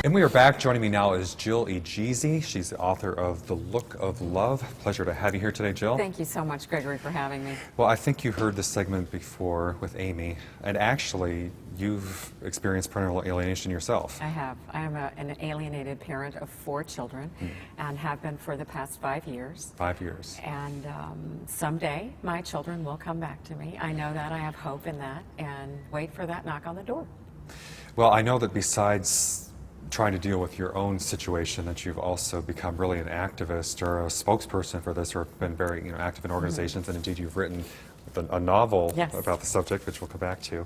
And we are back. Joining me now is Jill Egizii. She's the author of The Look of Love. Pleasure to have you here today, Jill. Thank you so much, Gregory, for having me. Well, I think you heard this segment before with Amy, and actually you've experienced parental alienation yourself. I have. I am an alienated parent of 4 children and have been for the past 5 years. 5 years. And someday my children will come back to me. I know that. I have hope in that, and wait for that knock on the door. Well, I know that besides trying to deal with your own situation, that you've also become really an activist or a spokesperson for this, or been very active in organizations, and indeed you've written a novel about the subject, which we'll come back to.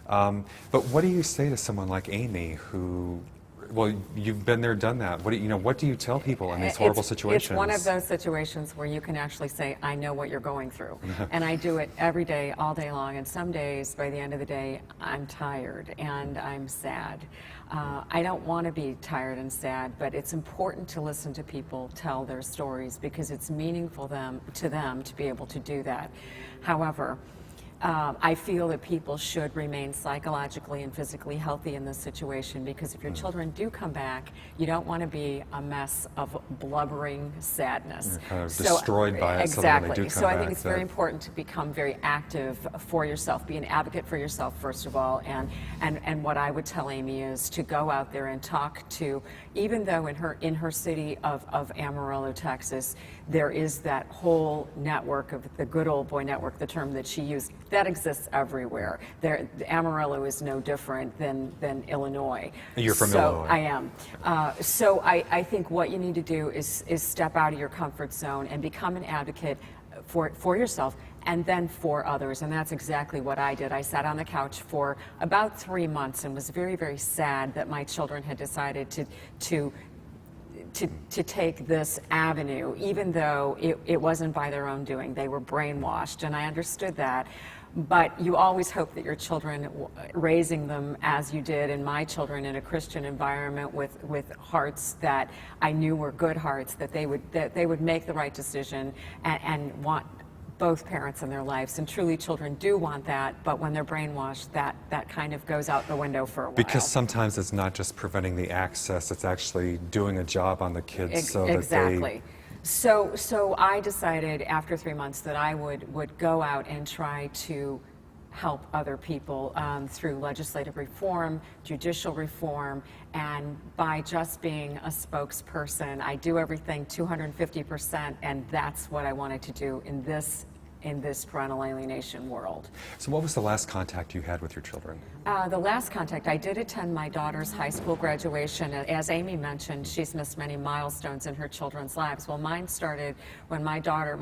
But what do you say to someone like Amy, who, well, you've been there, done that. What do you tell people in these horrible situations? It's one of those situations where you can actually say, I know what you're going through. And I do it every day, all day long. And some days, by the end of the day, I'm tired and I'm sad. I don't want to be tired and sad, but it's important to listen to people tell their stories because it's meaningful to them to be able to do that. However, I feel that people should remain psychologically and physically healthy in this situation, because if your children do come back, you don't want to be a mess of blubbering sadness. You're kind of destroyed by it. Exactly. So I think it's very important to become very active for yourself, be an advocate for yourself first of all, and what I would tell Amy is to go out there and talk to, even though in her city of Amarillo, Texas, there is that whole network of the good old boy network, the term that she used. That exists everywhere. Amarillo is no different than Illinois. You're from Illinois. I am. So I think what you need to do is step out of your comfort zone and become an advocate for yourself and then for others. And that's exactly what I did. I sat on the couch for about 3 months and was very, very sad that my children had decided to take this avenue, even though it wasn't by their own doing. They were brainwashed, and I understood that. But you always hope that your children, raising them as you did, and my children in a Christian environment with hearts that I knew were good hearts, that they would make the right decision and want both parents in their lives. And truly children do want that, but when they're brainwashed, that kind of goes out the window for a while. Because sometimes it's not just preventing the access, it's actually doing a job on the kids so that exactly. So I decided after 3 months that I would go out and try to help other people through legislative reform, judicial reform, and by just being a spokesperson. I do everything 250%, and that's what I wanted to do in this parental alienation world. So what was the last contact you had with your children? The last contact, I did attend my daughter's high school graduation. As Amy mentioned, she's missed many milestones in her children's lives. Well, mine started when my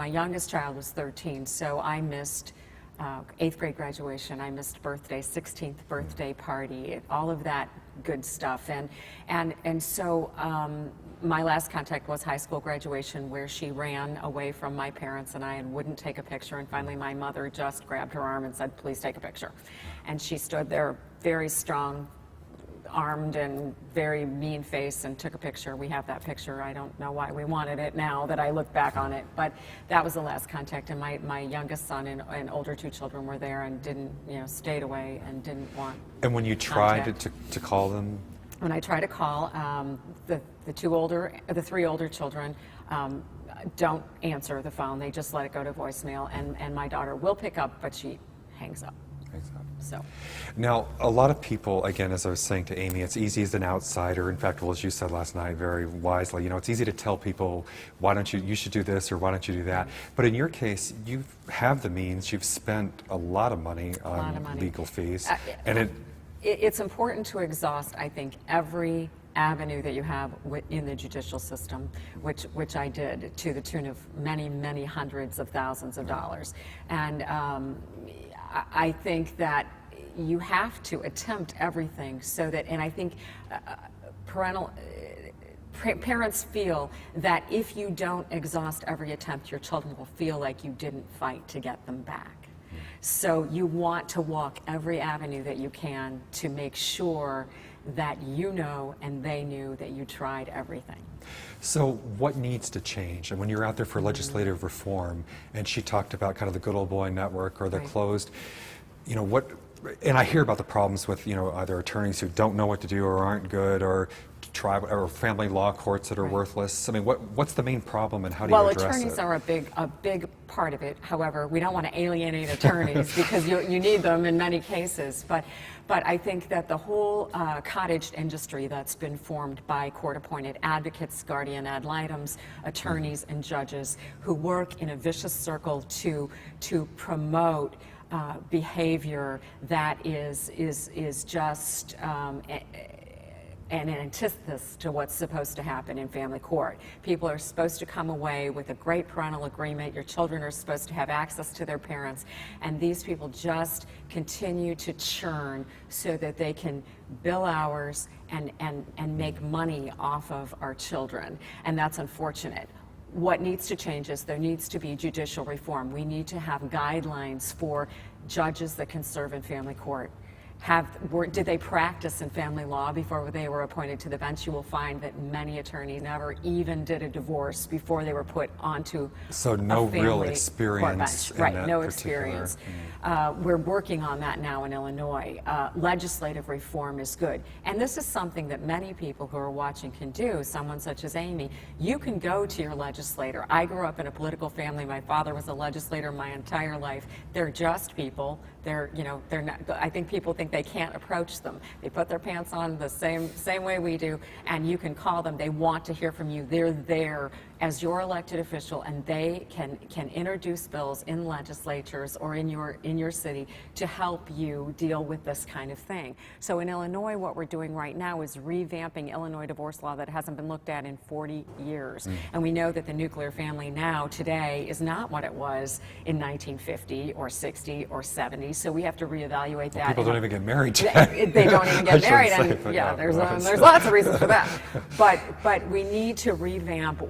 youngest child was 13, so I missed 8th grade graduation, I missed birthday, 16th birthday party, all of that good stuff. And so my last contact was high school graduation, where she ran away from my parents and I and wouldn't take a picture. And finally my mother just grabbed her arm and said, please take a picture. And she stood there very strong, armed and very mean face, and took a picture. We have that picture. I don't know why we wanted it now that I look back on it, but that was the last contact. And my youngest son and older 2 children were there and didn't, stayed away and didn't want. And when you tried to call them? When I try to call, the 3 older children don't answer the phone. They just let it go to voicemail, and my daughter will pick up, but she hangs up. So. Now, a lot of people, again, as I was saying to Amy, it's easy as an outsider. In fact, well, as you said last night very wisely, it's easy to tell people, why don't you should do this or why don't you do that. But in your case, you have the means. You've spent a lot of money on legal fees. And it's important to exhaust, I think, every avenue that you have in the judicial system, which I did, to the tune of many, many hundreds of thousands of dollars. And I think that you have to attempt everything so that, and I think parents feel that if you don't exhaust every attempt, your children will feel like you didn't fight to get them back. So you want to walk every avenue that you can to make sure that and they knew that you tried everything. So what needs to change? And when you're out there for legislative reform, and she talked about kind of the good old boy network or the closed, what, and I hear about the problems with, either attorneys who don't know what to do or aren't good, or tribal or family law courts that are Right. worthless? I mean, what's the main problem, and how do Well, you address attorneys it? are a big part of it. However, we don't want to alienate attorneys because you need them in many cases. But I think that the whole cottage industry that's been formed by court-appointed advocates, guardian ad litems, attorneys, and judges who work in a vicious circle to promote behavior that is just an antithesis to what's supposed to happen in family court. People are supposed to come away with a great parental agreement. Your children are supposed to have access to their parents. And these people just continue to churn so that they can bill hours and make money off of our children. And that's unfortunate. What needs to change is there needs to be judicial reform. We need to have guidelines for judges that can serve in family court. Did they practice in family law before they were appointed to the bench? You will find that many attorneys never even did a divorce before they were put onto So a no family real court experience bench. in Right, that no particular- experience. We're working on that now in Illinois. Legislative reform is good. And this is something that many people who are watching can do. Someone such as Amy, you can go to your legislator. I grew up in a political family. My father was a legislator my entire life. They're just people. They're not, I think people think they can't approach them. They put their pants on the same way we do, and you can call them. They want to hear from you. They're there as your elected official, and they can introduce bills in legislatures or in your city to help you deal with this kind of thing. So in Illinois, what we're doing right now is revamping Illinois divorce law that hasn't been looked at in 40 years. And we know that the nuclear family now, today, is not what it was in 1950 or 60 or 70. So we have to reevaluate that. People don't even get married today. They don't even I get shouldn't married, say, and but yeah, no, there's no, lots of reasons for that. But we need to revamp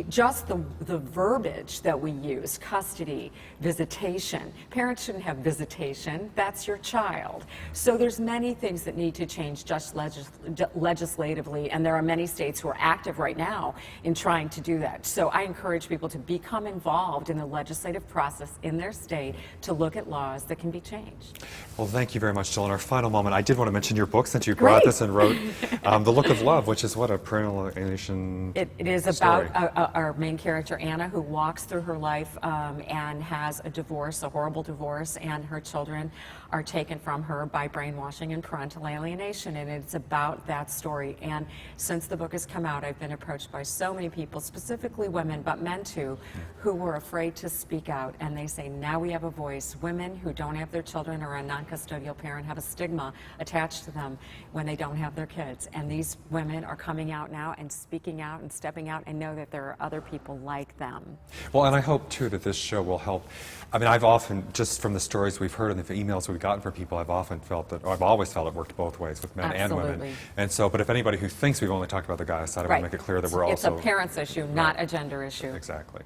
just the verbiage that we use: custody, visitation. Parents shouldn't have visitation. That's your child. So there's many things that need to change just legislatively, and there are many states who are active right now in trying to do that. So I encourage people to become involved in the legislative process in their state to look at laws that can be changed. Well, thank you very much, Jill. In our final moment, I did want to mention your book, since you brought Great. this and wrote The Look of Love, which is what, a parental alienation It is story. about our main character, Anna, who walks through her life and has a divorce, a horrible divorce, and her children are taken from her by brainwashing and parental alienation, and it's about that story. And since the book has come out, I've been approached by so many people, specifically women, but men too, who were afraid to speak out, and they say, now we have a voice. Women who don't have their children or a non-custodial parent have a stigma attached to them when they don't have their kids, and these women are coming out now and speaking out and stepping out and know that there are other people like them. Well, and I hope, too, that this show will help. I mean, I've often, just from the stories we've heard and the emails we've gotten from people, I've always felt it worked both ways with men and women. Absolutely. And so, but if anybody who thinks we've only talked about the guy's side, I want to make it clear that we're It's also... a parent's issue, not a gender issue. Exactly.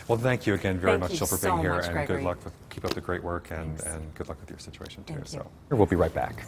Well, thank you again very Thank much, you Jill, for so being here, much, and Gregory. good luck keep up the great work, and good luck with your situation, too. Thank you. So we'll be right back.